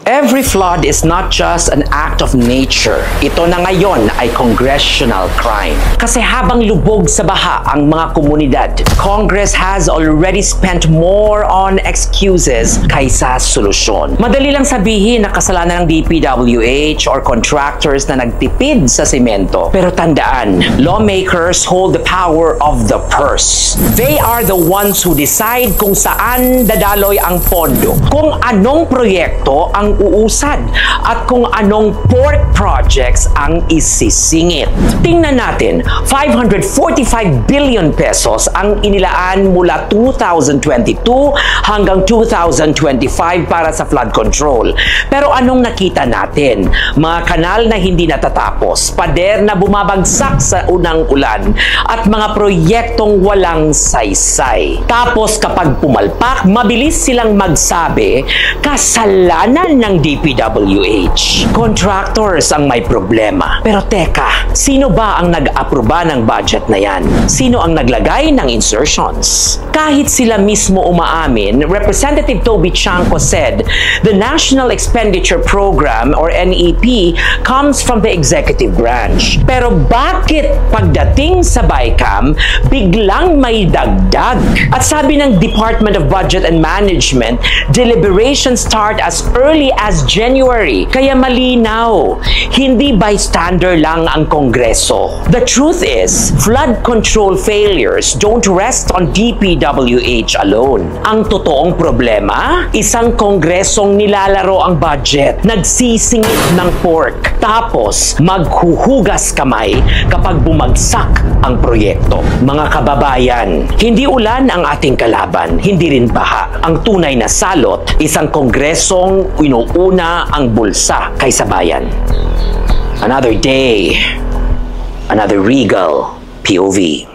Every flood is not just an act of nature. Ito na ngayon ay congressional crime. Kasi habang lubog sa baha ang mga komunidad, Congress has already spent more on excuses kaysa solusyon. Madali lang sabihin na kasalanan ng DPWH or contractors na nagtipid sa semento. Pero tandaan, lawmakers hold the power of the purse. They are the ones who decide kung saan dadaloy ang pondo, kung anong proyekto ang uusad, at kung anong port projects ang isisingit. Tingnan natin, 545 billion pesos ang inilaan mula 2022 hanggang 2025 para sa flood control. Pero anong nakita natin? Mga kanal na hindi natatapos, pader na bumabagsak sa unang ulan, at mga proyektong walang saysay. Tapos kapag pumalpak, mabilis silang magsabi, kasalanan ng DPWH. Contractors ang may problema. Pero teka, sino ba ang nag-aproba ng budget na yan? Sino ang naglagay ng insertions? Kahit sila mismo umaamin, Representative Toby Chanco said, the National Expenditure Program or NEP comes from the executive branch. Pero bakit pagdating sa BICAM, biglang may dagdag? At sabi ng Department of Budget and Management, deliberations start as early as January. Kaya malinaw, hindi bystander lang ang Kongreso. The truth is, flood control failures don't rest on DPWH alone. Ang totoong problema, isang Kongresong nilalaro ang budget, nagsisingit ng pork, tapos maghuhugas kamay kapag bumagsak ang proyekto. Mga kababayan, hindi ulan ang ating kalaban, hindi rin baha. Ang tunay na salot, isang Kongresong inuuna ang bulsa kaysa bayan. Another day, another Regal POV.